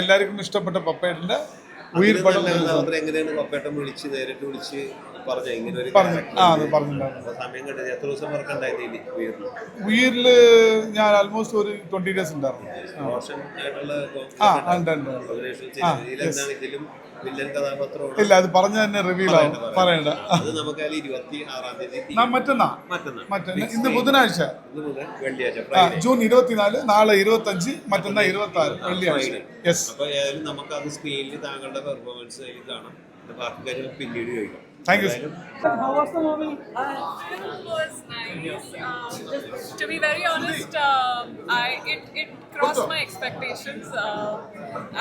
എല്ലാവർക്കും ഇഷ്ടപ്പെട്ട പപ്പേട്ടൻ്റെ ഉയിർ പടം എങ്ങനെയാണ് പപ്പേട്ടൻ വിളിച്ച് നേരിട്ട് വിളിച്ച് പറഞ്ഞു ഇങ്ങനെ ഒരു സമയം എത്ര ദിവസം വർക്ക് ഉണ്ടായിരുന്നു ഉയിരില് ഞാൻ ആൽമോസ്റ്റ് ഒരു 20 days ഉണ്ടായിരുന്നു. ഇല്ല, അത് പറഞ്ഞ തന്നെ റിവീൽ ആവും, പറയണ്ട. മറ്റന്നാ ഇന്ന് ബുധനാഴ്ച, ജൂൺ 24, നാളെ 25, മറ്റന്നാ 26, വെള്ളിയാഴ്ച. യെസ്, നമുക്ക് അത് സ്ക്രീനിൽ താങ്കളുടെ പെർഫോമൻസ് കാണാം. ബാക്കി കാര്യങ്ങൾ പിന്നീട് ചോദിക്കാം. Thank you. How was the movie? It was nice. To be very honest, it crossed my expectations,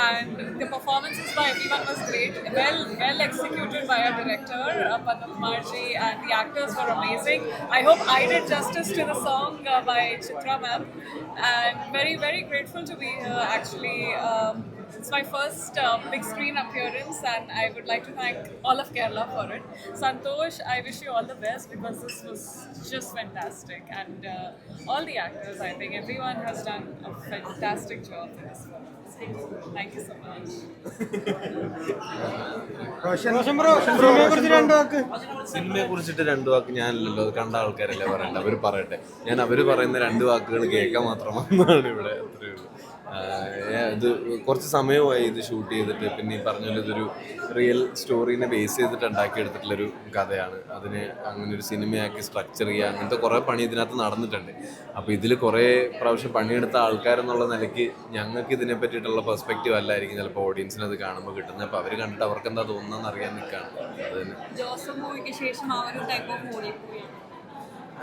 and the performances by everyone was great. Well executed by our director, Padma Kumarji, and the actors were amazing. I hope I did justice to the song by Chitra ma'am, and very grateful to be here. Actually. It's my first big screen appearance, and I would like to thank all of Kerala for it. Santosh, I wish you all the best because this was just fantastic, and all the actors, I think everyone has done a fantastic job in this film. Thank you so much. സിനിമയെ കുറിച്ചിട്ട് 2 വാക്ക് ഞാനല്ലല്ലോ, അത് കണ്ട ആൾക്കാരല്ലേ പറയണ്ട, അവർ പറയട്ടെ. ഞാൻ അവർ പറയുന്ന 2 വാക്കുകൾ കേൾക്കാൻ മാത്രമാണ് ഇവിടെ. അത്രയേ ഉള്ളൂ. ഇത് കുറച്ച് സമയമായി ഇത് ഷൂട്ട് ചെയ്തിട്ട്. പിന്നെ ഈ പറഞ്ഞാൽ ഇതൊരു റിയൽ സ്റ്റോറീനെ ബേസ് ചെയ്തിട്ട് ഉണ്ടാക്കിയെടുത്തിട്ടുള്ളൊരു കഥയാണ്. അതിനെ അങ്ങനെ ഒരു സിനിമയാക്കി സ്ട്രക്ചർ ചെയ്യുക, അങ്ങനത്തെ കുറേ പണി ഇതിനകത്ത് നടന്നിട്ടുണ്ട്. അപ്പോൾ ഇതിൽ കുറേ പ്രാവശ്യം പണിയെടുത്ത ആൾക്കാരെന്നുള്ള നിലയ്ക്ക് ഞങ്ങൾക്ക് ഇതിനെ പറ്റിയിട്ടുള്ള പെർസ്പെക്റ്റീവ് അല്ലായിരിക്കും ചിലപ്പോൾ ഓഡിയൻസിന് അത് കാണുമ്പോൾ കിട്ടുന്നത്. അപ്പോൾ അവർ കണ്ടിട്ട് അവർക്ക് എന്താ തോന്നുന്നതെന്ന് അറിയാൻ നിൽക്കുകയാണ്. അത് തന്നെ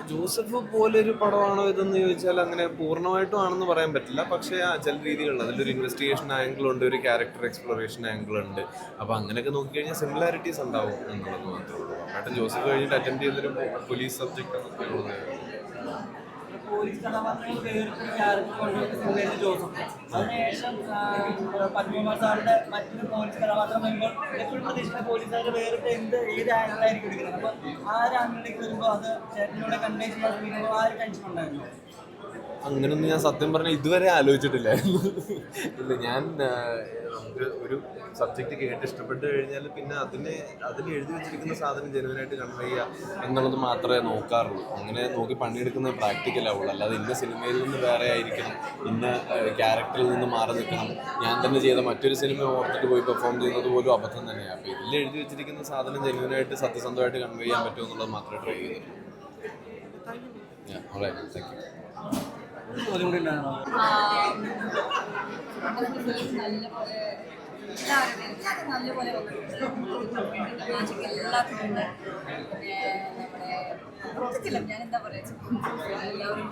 ജോസഫ് പോലൊരു പടമാണോ ഇതെന്ന് ചോദിച്ചാൽ അങ്ങനെ പൂർണ്ണമായിട്ടും ആണെന്ന് പറയാൻ പറ്റില്ല. പക്ഷേ ചില രീതികളുണ്ട്. അതിലൊരു ഇൻവെസ്റ്റിഗേഷൻ ആംഗിൾ ഉണ്ട്, ഒരു ക്യാരക്ടർ എക്സ്പ്ലോറേഷൻ ആംഗിൾ ഉണ്ട്. അപ്പോൾ അങ്ങനെയൊക്കെ നോക്കിക്കഴിഞ്ഞാൽ സിമിലാരിറ്റീസ് ഉണ്ടാവും എന്നുള്ളത് മാത്രമേ ഉള്ളൂ. ഏട്ടൻ ജോസഫ് കഴിഞ്ഞിട്ട് അറ്റൻഡ് ചെയ്തൊരു പോലീസ് സബ്ജക്റ്റ് എന്നൊക്കെ ഉള്ളത്. പോലീസ് കഥാപാത്രങ്ങൾ വേറിട്ടൊരു ക്യാരക്ടർ കൊണ്ട് ജോസഫ്. അതിനുശേഷം പത്മകുമാർ സാറിന്റെ മറ്റൊരു പോലീസ് കഥാപാത്രം വരുമ്പോൾ എപ്പോഴും പ്രതീക്ഷിക്കുന്ന പോലീസുകാർ വേറിട്ട് ഏത് ആംഗിളായിരിക്കും എടുക്കുന്നത്. അപ്പോൾ ആ ഒരു ആംഗിളിലേക്ക് വരുമ്പോൾ അത് ചേട്ടനോടെ കൺവേ ചെയ്യാൻ വരുമ്പോൾ ആ ഒരു ടെൻഷൻ ഉണ്ടായിരുന്നു. അങ്ങനൊന്നും ഞാൻ സത്യം പറഞ്ഞാൽ ഇതുവരെ ആലോചിച്ചിട്ടില്ലായിരുന്നു. ഇല്ല, ഞാൻ ഒരു സബ്ജക്റ്റ് കേട്ട് ഇഷ്ടപ്പെട്ട് കഴിഞ്ഞാൽ പിന്നെ അതിൽ എഴുതി വെച്ചിരിക്കുന്ന സാധനം ജനുവനായിട്ട് കൺവേ ചെയ്യുക എന്നുള്ളത് മാത്രമേ നോക്കാറുള്ളൂ. അങ്ങനെ നോക്കി പണിയെടുക്കുന്നത് പ്രാക്ടിക്കലാവുള്ളൂ. അല്ലാതെ ഇന്ന സിനിമയിൽ നിന്ന് വേറെ ആയിരിക്കണം, ഇന്ന ക്യാരക്ടറിൽ നിന്ന് മാറി നിൽക്കണം, ഞാൻ തന്നെ ചെയ്ത മറ്റൊരു സിനിമ ഓർത്തിട്ട് പോയി പെർഫോം ചെയ്യുന്നത് പോലും അബദ്ധം തന്നെയാണ്. അപ്പോൾ ഇതിൽ എഴുതി വെച്ചിരിക്കുന്ന സാധനം ജനുവനായിട്ട് സത്യസന്ധമായിട്ട് കൺവേ ചെയ്യാൻ പറ്റുമോ എന്നുള്ളത് മാത്രമേ ട്രൈ ചെയ്തിട്ടുള്ളൂ. Thank you. നല്ലപോലെ എല്ലാത്തിനുണ്ട്. പിന്നെ ഞാൻ എന്താ പറയുക, എല്ലാവരും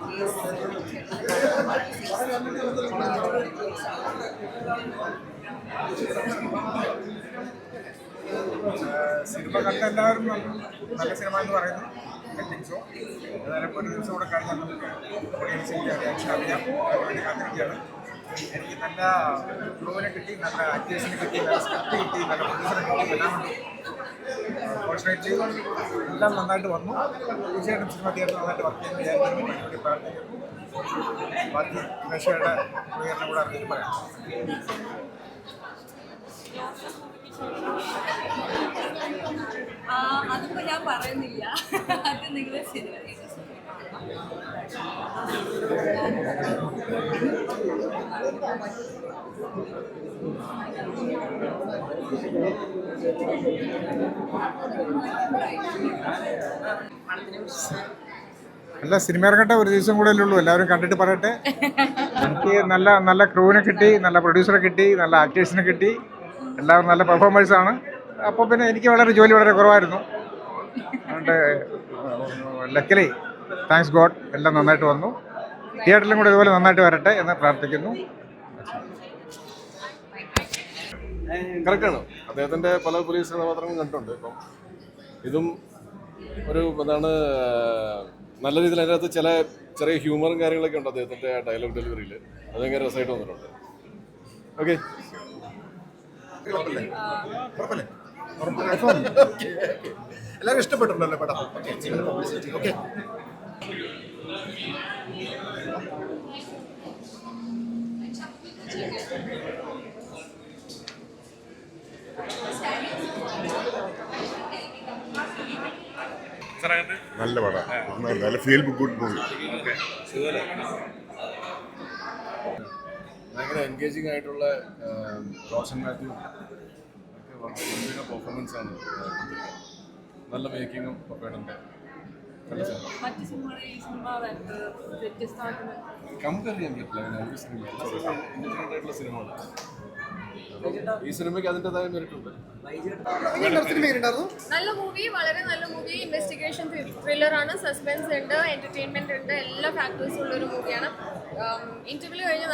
സിനിമ കണ്ട എല്ലാവരും നല്ല സിനിമ എന്ന് പറയുന്നു. സോ ഏതായാലും ഒരു ദിവസം കൂടെ കഴിഞ്ഞാൽ ഓഡിയൻസിൻ്റെ റിയാക്ഷൻ അറിയാം. അതിനുവേണ്ടി കാത്തിരിക്കുകയാണ്. എനിക്ക് നല്ല ക്രൂവിനെ കിട്ടി, നല്ല ആക്ടേഴ്സിനെ കിട്ടി, നല്ല സ്ക്രിപ്റ്റ് കിട്ടി, നല്ല പ്രൊഡ്യൂസറെ കിട്ടി, എല്ലാം ഉണ്ട്. ഫോർച്ചുനേറ്റ്ലി എല്ലാം നന്നായിട്ട് വന്നു. തീർച്ചയായിട്ടും സിനിമ തിയേറ്റർ നന്നായിട്ട് വർക്ക് ചെയ്യുന്ന വിചാരിക്കുന്നു. വേണ്ടി പ്രാർത്ഥിക്കുന്നു. ബാക്കി പ്രേക്ഷകരുടെ പ്രതികരണം കൂടെ അറിഞ്ഞിട്ട് പറയാം. അതിപ്പോ ഞാൻ പറയുന്നില്ല, അത് നിങ്ങൾ സിനിമ അല്ല, സിനിമ ഇറങ്ങട്ടെ, ഒരു ദിവസം കൂടെ ഉള്ളൂ. എല്ലാവരും കണ്ടിട്ട് പറയട്ടെ. എനിക്ക് നല്ല ക്രൂവിനെ കിട്ടി, നല്ല പ്രൊഡ്യൂസറെ കിട്ടി, നല്ല ആക്ടേഴ്സിനെ കിട്ടി, എല്ലാവരും നല്ല പെർഫോമൻസാണ്. അപ്പോൾ പിന്നെ എനിക്ക് ജോലി വളരെ കുറവായിരുന്നു. അതുകൊണ്ട് ലക്കിലി താങ്ക്സ് ഗോഡ് എല്ലാം നന്നായിട്ട് വന്നു. തിയേറ്ററിലും കൂടെ ഇതുപോലെ നന്നായിട്ട് വരട്ടെ എന്ന് പ്രാർത്ഥിക്കുന്നു. കറക്റ്റാണ്. അദ്ദേഹത്തിൻ്റെ പല പോലീസ് കഥാപാത്രങ്ങളും കണ്ടിട്ടുണ്ട്. ഇപ്പം ഇതും ഒരു എന്താണ് നല്ല രീതിയിൽ അതിനകത്ത് ചെറിയ ഹ്യൂമറും കാര്യങ്ങളൊക്കെ ഉണ്ട് അദ്ദേഹത്തിൻ്റെ ഡയലോഗ് ഡെലിവറിയിൽ. അത് ഭയങ്കര രസമായിട്ട് വന്നിട്ടുണ്ട്. ഓക്കെ, എല്ലാവരും ഇഷ്ടപ്പെട്ടുണ്ടല്ലോ പടം. ഓക്കെ, നല്ല പടം, നല്ല ഫീൽ ഗുഡ് മൂവി. ഭയങ്കര എൻഗേജിങ് ആയിട്ടുള്ള റോഷൻ മാത്യു ഒക്കെ വളരെ ഗംഭീര പെർഫോമൻസ് ആണ്. നല്ല മേക്കിങ്ങും പപ്പേടൻ്റെ നല്ല സിനിമ. മറ്റു സിനിമകളിൽ ഈ സിനിമ വ്യത്യസ്തമായിട്ട് കമ്പയർ ചെയ്യാൻ പറ്റില്ല അങ്ങനെ ഒരു സിനിമ ഇൻഡിപെൻഡൻ്റ് ആയിട്ടുള്ള സിനിമയാണ്. ഈ സിനിമയ്ക്ക് അതിൻ്റെതായ മെറിറ്റ് ഉണ്ട്. നല്ല മൂവി, വളരെ നല്ല മൂവി. ഇൻവെസ്റ്റിഗേഷൻ ത്രില്ലറാണ്, സസ്പെൻസ് ഉണ്ട്, എന്റർടൈൻമെന്റ് ഉണ്ട്, എല്ലാ ഫാക്ടേഴ്സും ഉള്ള ഒരു മൂവിയാണ്. ഇന്റർവ്യൂ കഴിഞ്ഞ്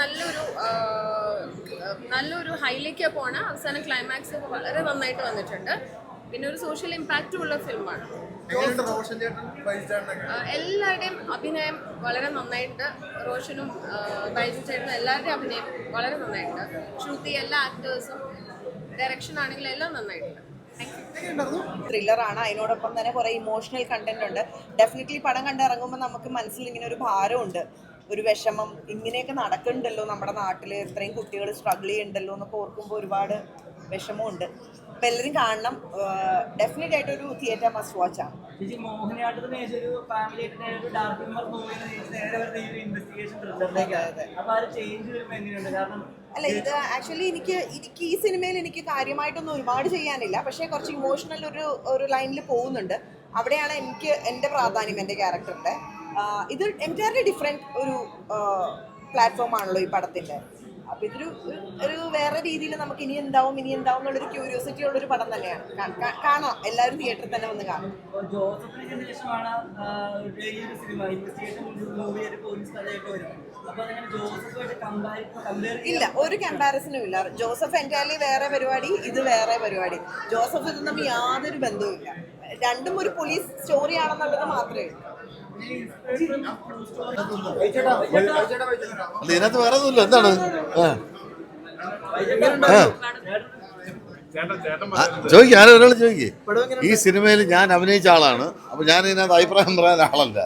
നല്ലൊരു ഹൈലേക്ക് പോണ അവസാന ക്ലൈമാക്സ് വളരെ നന്നായിട്ട് വന്നിട്ടുണ്ട്. പിന്നെ ഒരു സോഷ്യൽ ഇമ്പാക്റ്റും ഉള്ള ഫിലിമാണ്. എല്ലാവരുടെയും അഭിനയം വളരെ നന്നായിട്ട്, റോഷനും ബൈജു ചേട്ടനും എല്ലാവരുടെയും അഭിനയം വളരെ നന്നായിട്ടുണ്ട്. ശ്രുതി, എല്ലാ ആക്ടേഴ്സും, ഡയറക്ഷൻ ആണെങ്കിലും എല്ലാം നന്നായിട്ടുണ്ട്. ത്രില്ലറാണ്, അതിനോടൊപ്പം തന്നെ കുറേ ഇമോഷണൽ കണ്ടന്റ് ഉണ്ട്. ഡെഫിനറ്റ്ലി പടം കണ്ടിറങ്ങുമ്പോൾ നമുക്ക് മനസ്സിൽ ഇങ്ങനെ ഒരു ഭാരമുണ്ട്, ഒരു വിഷമം, ഇങ്ങനെയൊക്കെ നടക്കുന്നുണ്ടല്ലോ നമ്മുടെ നാട്ടിൽ, ഇത്രയും കുട്ടികൾ സ്ട്രഗിൾ ചെയ്യുന്നുണ്ടല്ലോ എന്നൊക്കെ ഓർക്കുമ്പോൾ ഒരുപാട് വിഷമമുണ്ട്. അപ്പം എല്ലാവരും കാണണം. ഡെഫിനറ്റ് ആയിട്ടൊരു തിയേറ്റർ മസ്റ്റ് വാച്ച് ആണ്. ചേച്ചി മോഹിനിയാട്ടത്തിന് ശേഷം ഒരു ഫാമിലി ആയിട്ട് ഒരു ഡാർക്ക് ഹ്യൂമർ മൂവിയാണ് നേരെ വരുന്ന ഈ ഇൻവെസ്റ്റിഗേഷൻ ത്രില്ലറിലേക്കാണ്. അപ്പോൾ ആ ഒരു ചേഞ്ച് വരുമ്പോൾ എങ്ങനെയുണ്ട്? കാരണം അല്ല, ഇത് ആക്ച്വലി എനിക്ക് ഈ സിനിമയിൽ എനിക്ക് കാര്യമായിട്ടൊന്നും ഒരുപാട് ചെയ്യാനില്ല, പക്ഷേ കുറച്ച് ഇമോഷണൽ ഒരു ലൈനിൽ പോകുന്നുണ്ട്. അവിടെയാണ് എൻ്റെ പ്രാധാന്യം, എൻ്റെ ക്യാരക്ടറിൻ്റെ. ഇത് എൻറ്റയർലി ഡിഫറെൻറ്റ് ഒരു പ്ലാറ്റ്ഫോം ആണല്ലോ ഈ പടത്തിൻ്റെ. അപ്പം ഒരു വേറെ രീതിയിൽ നമുക്ക് ഇനി എന്താവും എന്നുള്ളൊരു ക്യൂരിയോസിറ്റി ഉള്ളൊരു പടം തന്നെയാണ്. കാണാം, എല്ലാവരും തിയേറ്ററിൽ തന്നെ വന്ന് കാണാം. ജോസഫിന് ശേഷമാണ് ഈ ഒരു സിനിമ ഇൻവെസ്റ്റിഗേഷൻ മൂവി ഒരു പോലീസ് കഥയായിട്ട് വരുന്നത്. അപ്പോൾ അങ്ങനെ ജോസഫായിട്ട് കമ്പയർ ഇല്ല, ഒരു കമ്പാരിസണും ഇല്ല. ജോസഫ് എൻറ്റയർലി വേറെ പരിപാടി, ഇത് വേറെ പരിപാടി. ജോസഫ് ഇത് തമ്മിൽ യാതൊരു ബന്ധവുമില്ല. രണ്ടും ഒരു പോലീസ് സ്റ്റോറി ആണെന്നുള്ളത് മാത്രമേ ഉള്ളൂ. ഇതിനകത്ത് വേറെ ഒന്നുമില്ല. എന്താണ് ചോദിക്കും, ആരും ഒരാൾ ചോദിക്കേ. ഈ സിനിമയിൽ ഞാൻ അഭിനയിച്ച ആളാണ്. അപ്പോൾ ഞാൻ ഇതിനകത്ത് അഭിപ്രായം പറയാൻ ആളല്ല.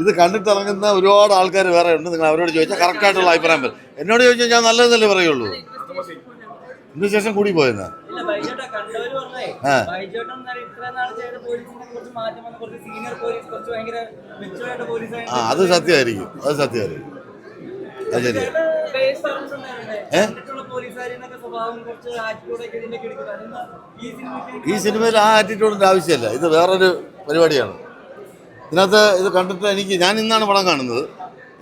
ഇത് കണ്ടിട്ടിറങ്ങുന്ന ഒരുപാട് ആൾക്കാർ വേറെ ഉണ്ട്. നിങ്ങൾ അവരോട് ചോദിച്ചാൽ കറക്റ്റായിട്ടുള്ള അഭിപ്രായം പറയും. എന്നോട് ചോദിച്ചാൽ ഞാൻ നല്ലതെന്നല്ലേ പറയുള്ളൂ. ഇതിന് ശേഷം കൂടി പോയെന്നാ. അത് സത്യമായിരിക്കും, അത് ശരിയാ. ഈ സിനിമയിൽ ആ ആറ്റിറ്റ്യൂഡിൻ്റെ ആവശ്യമില്ല. ഇത് വേറൊരു പരിപാടിയാണ്. ഇതിനകത്ത് ഇത് കണ്ടിട്ട് ഞാൻ ഇന്നാണ് പടം കാണുന്നത്.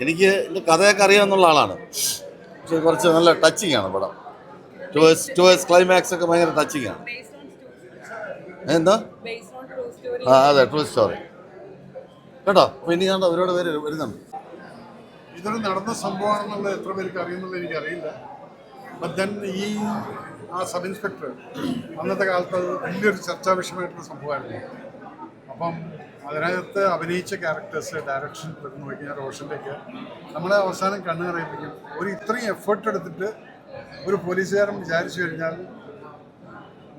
എനിക്ക് ഇതിൻ്റെ കഥയൊക്കെ അറിയാമെന്നുള്ള ആളാണ്. പക്ഷെ കുറച്ച് നല്ല ടച്ചിങ് ആണ് പടം. ടുവേഴ്സ് ക്ലൈമാക്സ് ഒക്കെ ഭയങ്കര ടച്ചിങ് ആണ്. എന്താ? അതെ, ട്രൂ സ്റ്റോറി കേട്ടോ. അപ്പോൾ ഇനി കണ്ടോ ഒരുപാട് പേര് വരുന്നുണ്ട്. ഇതൊരു നടന്ന സംഭവമാണെന്നുള്ളത് എത്ര പേർക്ക് അറിയുന്നുള്ളത് എനിക്കറിയില്ല. ബട്ട് ആ സബ് ഇൻസ്പെക്ടർ അന്നത്തെ കാലത്ത് അത് വലിയൊരു ചർച്ചാ വിഷയമായിട്ടുള്ള സംഭവമായിരുന്നു. അപ്പം അതിനകത്ത് അഭിനയിച്ച ക്യാരക്ടേഴ്സ്, ഡയറക്ഷൻ നോക്കിയാൽ റോഷൻ്റെയൊക്കെ നമ്മളെ അവസാനം കണ്ണു നിറയിപ്പിക്കും. ഇത്രയും എഫേർട്ട് എടുത്തിട്ട് ഒരു പോലീസുകാരൻ വിചാരിച്ചു കഴിഞ്ഞാൽ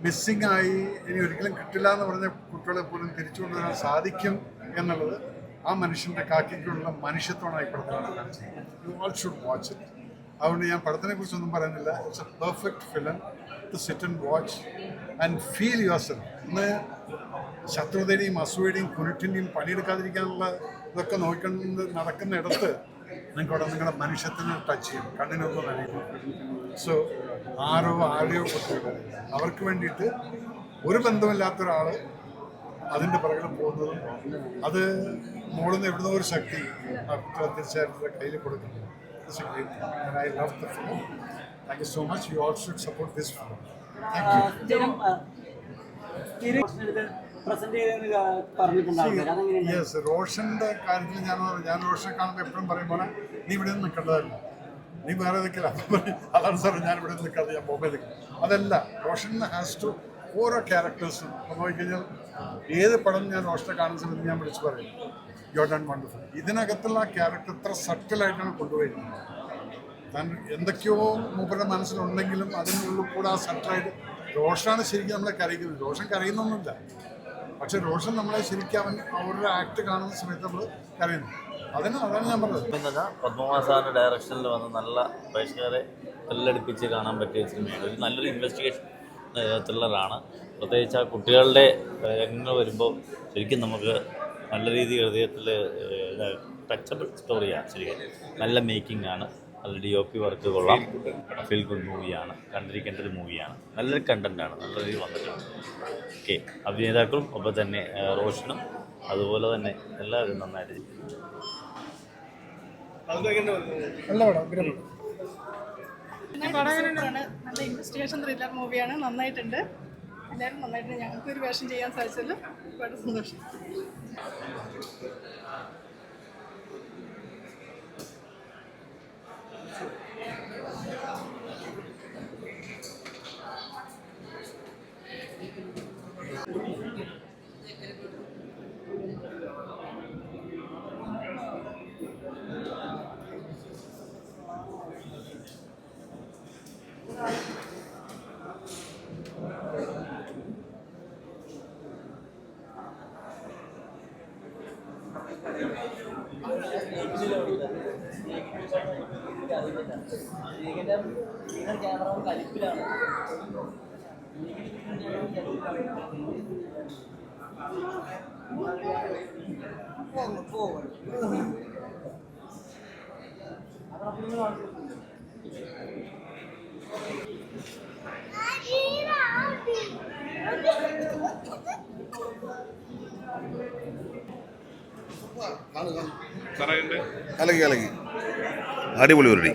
മിസ്സിംഗ് ആയി ഇനി ഒരിക്കലും കിട്ടില്ല എന്ന് പറഞ്ഞ കുട്ടികളെ പോലും തിരിച്ചു കൊണ്ടുവരാൻ സാധിക്കും എന്നുള്ളത് ആ മനുഷ്യൻ്റെ കാക്കിക്കുള്ള മനുഷ്യത്വമാണ് ഈ പടത്തിലാണ് കാണിച്ചത്. You all should watch it. അതുകൊണ്ട് ഞാൻ പടത്തിനെ കുറിച്ചൊന്നും പറയുന്നില്ല. It's a perfect film to sit and watch and feel yourself. ഇന്ന് ശത്രുതയുടെയും അസൂയയുടെയും കുരുട്ടിൻ്റെയും പണിയെടുക്കാതിരിക്കാനുള്ള ഇതൊക്കെ നോക്കിക്കൊണ്ട് നടക്കുന്ന ഇടത്ത് നിങ്ങൾക്കവിടെ നിങ്ങളുടെ മനുഷ്യത്തിന് ടച്ച് ചെയ്യും, കണ്ണിനൊന്നും നനയ്ക്കും. സോ ആരെയോ കുട്ടികൾ അവർക്ക് വേണ്ടിയിട്ട് ഒരു ബന്ധമില്ലാത്ത ഒരാൾ അതിൻ്റെ പുറകിൽ പോകുന്നതും അത് മുകളിൽ നിന്ന് എവിടുന്ന ഒരു ശക്തി ആ കുട്ടികളെ തീർച്ചയായിട്ടും കയ്യിൽ കൊടുക്കുന്നത്. I love the film. Thank you so much. You all should support this film. Thank you. Yes, റോഷൻ്റെ കാര്യത്തിൽ ഞാൻ റോഷനെ കാണുമ്പോൾ എപ്പോഴും പറയും പോലെ നീ ഇവിടെ നിന്ന് നിൽക്കേണ്ടതല്ല, നീ വേറെ നിൽക്കില്ല. അതാണ് സാർ ഞാൻ ഇവിടെ നിൽക്കാതെ ഞാൻ ബോംബെ നിൽക്കും. അതല്ല, റോഷൻ ഹാസ് ടു ഓരോ ക്യാരക്ടേഴ്സും അപ്പോൾ നോക്കിക്കഴിഞ്ഞാൽ ഏത് പടം ഞാൻ റോഷനെ കാണുന്ന സമയത്ത് ഞാൻ വിളിച്ച് പറയും യു ആർ ഡൺ വണ്ടർഫുൾ. ഇതിനകത്തുള്ള ആ ക്യാരക്ടർ ഇത്ര സട്ടിലായിട്ടാണ് കൊണ്ടുപോയിരുന്നത്. താൻ എന്തൊക്കെയോ മൂപ്പരുടെ മനസ്സിലുണ്ടെങ്കിലും അതിനുള്ളിൽ കൂടെ ആ സട്ടിലായിട്ട് റോഷനാണ് ശരിക്കും നമ്മളെ കരയിക്കുന്നത്. റോഷൻ കരയുന്നൊന്നുമില്ല, പക്ഷെ റോഷൻ നമ്മളെ ശരിക്കും അവരുടെ ആക്ട് കാണുന്ന സമയത്ത് നമ്മൾ കരയുന്നു. അതാണ് ഞാൻ പറഞ്ഞത്. പത്മനാഭന്റെ ഡയറക്ഷനിൽ വന്ന് നല്ല പ്രേക്ഷകരെ ത്രില്ലടിപ്പിച്ച് കാണാൻ പറ്റിയ സിനിമയാണ്. ഒരു നല്ലൊരു ഇൻവെസ്റ്റിഗേഷൻ ത്രില്ലറാണ്. പ്രത്യേകിച്ച് ആ കുട്ടികളുടെ രംഗങ്ങൾ വരുമ്പോൾ ശരിക്കും നമുക്ക് നല്ല രീതിയിൽ ഹൃദയത്തിൽ ടച്ചബിൾ സ്റ്റോറിയാണ് ശരിക്കും. നല്ല മേക്കിംഗ് ആണ്, നല്ല DOP വർക്ക് കൊള്ളാം, ഫീൽ ഗുഡ് മൂവിയാണ്, കണ്ടിരിക്കേണ്ട ഒരു മൂവിയാണ്, നല്ലൊരു കണ്ടൻറ്റാണ്, നല്ല രീതിയിൽ വന്നിട്ടുണ്ട്. ഓക്കെ, അഭിനേതാക്കളും ഒപ്പം തന്നെ റോഷനും അതുപോലെ തന്നെ എല്ലാവരും നന്നായിട്ട് നല്ല ഇൻവെസ്റ്റിഗേഷൻ ത്രില്ലർ മൂവിയാണ്. നന്നായിട്ടുണ്ട്, എല്ലാവരും നന്നായിട്ടുണ്ട്. ഞങ്ങൾക്ക് ഒരു വേഷം ചെയ്യാൻ സാധിച്ചതിൽ ഒരുപാട് സന്തോഷം. ക്യാമറ കലിപ്പിലാണ്. കലക്കി കലക്കി അടിപൊളി പരിപാടി.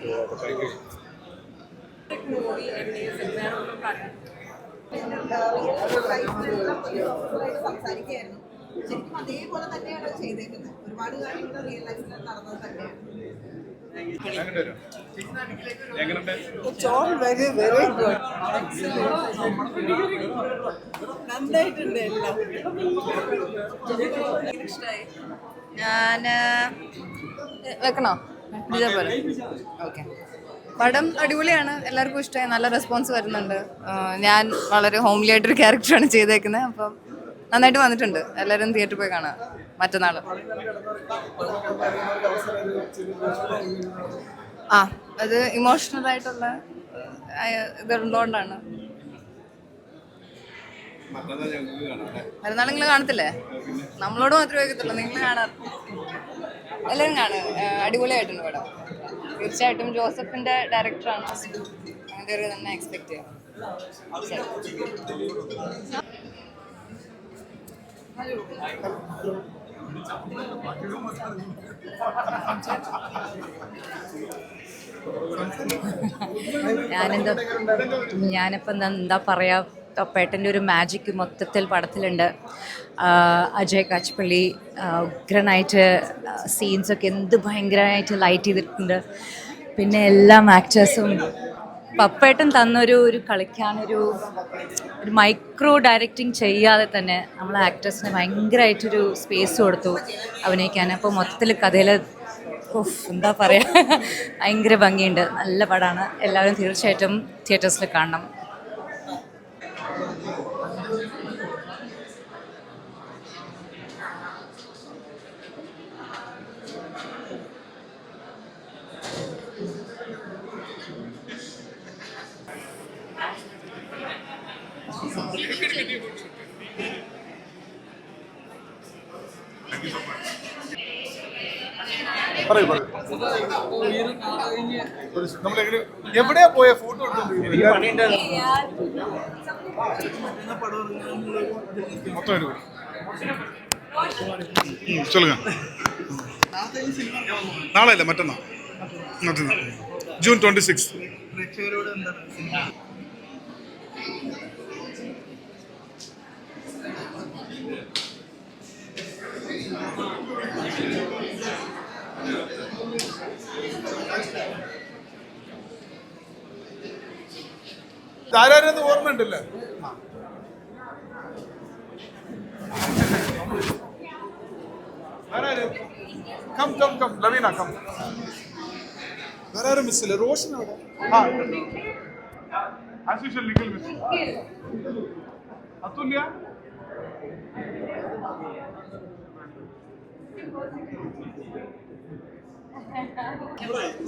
സംസാരിക്കുകയായിരുന്നു. ശരിക്കും അതേപോലെ തന്നെയാണ് ചെയ്തേക്കുന്നത്. ഒരുപാട് കാര്യങ്ങൾ റിയൽ ലൈഫിൽ നടന്നത് തന്നെയാണ്. നന്നായിട്ടുണ്ട് എല്ലാം. ഞാൻ വെക്കണോ? ഇതേപോലെ ഓക്കെ. പടം അടിപൊളിയാണ്, എല്ലാവർക്കും ഇഷ്ടമായി, നല്ല റെസ്പോൺസ് വരുന്നുണ്ട്. ഞാൻ വളരെ ഹോംലി ആയിട്ടൊരു ക്യാരക്ടറാണ് ചെയ്തേക്കുന്നത്, അപ്പം നന്നായിട്ട് വന്നിട്ടുണ്ട്. എല്ലാവരും തിയേറ്ററിൽ പോയി കാണാം മറ്റന്നാൾ. അത് ഇമോഷണൽ ആയിട്ടുള്ള ഇതുള്ളതുകൊണ്ടാണ്. മറ്റന്നാൾ നിങ്ങൾ കാണത്തില്ലേ? നമ്മളോട് മാത്രമേ കേൾക്കത്തുള്ളൂ, നിങ്ങൾ കാണാറ്. എല്ലാവരും കാണും, അടിപൊളിയായിട്ടുണ്ട് പടം. തീർച്ചയായിട്ടും ജോസഫിന്റെ ഡയറക്ടറാണ്, അങ്ങനത്തെ ഒരു തന്നെ എക്സ്പെക്ട് ചെയ്യാം. ഞാനിപ്പോൾ എന്താ പറയുക, തൊപ്പേട്ടൻ്റെ ഒരു മാജിക് മൊത്തത്തിൽ പടത്തിലുണ്ട്. അജയ് കാച്ചപ്പള്ളി ഉഗ്രനായിട്ട് സീൻസൊക്കെ എന്ത് ഭയങ്കരമായിട്ട് ലൈറ്റ് ചെയ്തിട്ടുണ്ട്. പിന്നെ എല്ലാ ആക്ടേഴ്സും പപ്പേട്ടൻ തന്നൊരു കളിക്കാനൊരു മൈക്രോ ഡയറക്റ്റിംഗ് ചെയ്യാതെ തന്നെ നമ്മൾ ആക്ടേഴ്സിന് ഭയങ്കരമായിട്ടൊരു സ്പേസ് കൊടുത്തു അഭിനയിക്കാൻ. അപ്പോൾ മൊത്തത്തിൽ കഥയിൽ എന്താ പറയുക, ഭയങ്കര ഭംഗിയുണ്ട്. നല്ല പടമാണ്, എല്ലാവരും തീർച്ചയായിട്ടും തിയേറ്റേഴ്സിൽ കാണണം. എവിടെയാ പോയ ഫോട്ടോ നാളെ അല്ല മറ്റന്നാൾ June 26. ആരാരെന്ന് ഓർമ്മയുണ്ടല്ലേ? Come Laveena come. വേറെ മിസ്സില്ല, റോഷൻ അവിടെ. As usual Nikhil miss. Athulya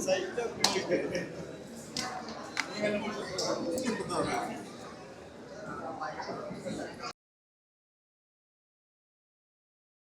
site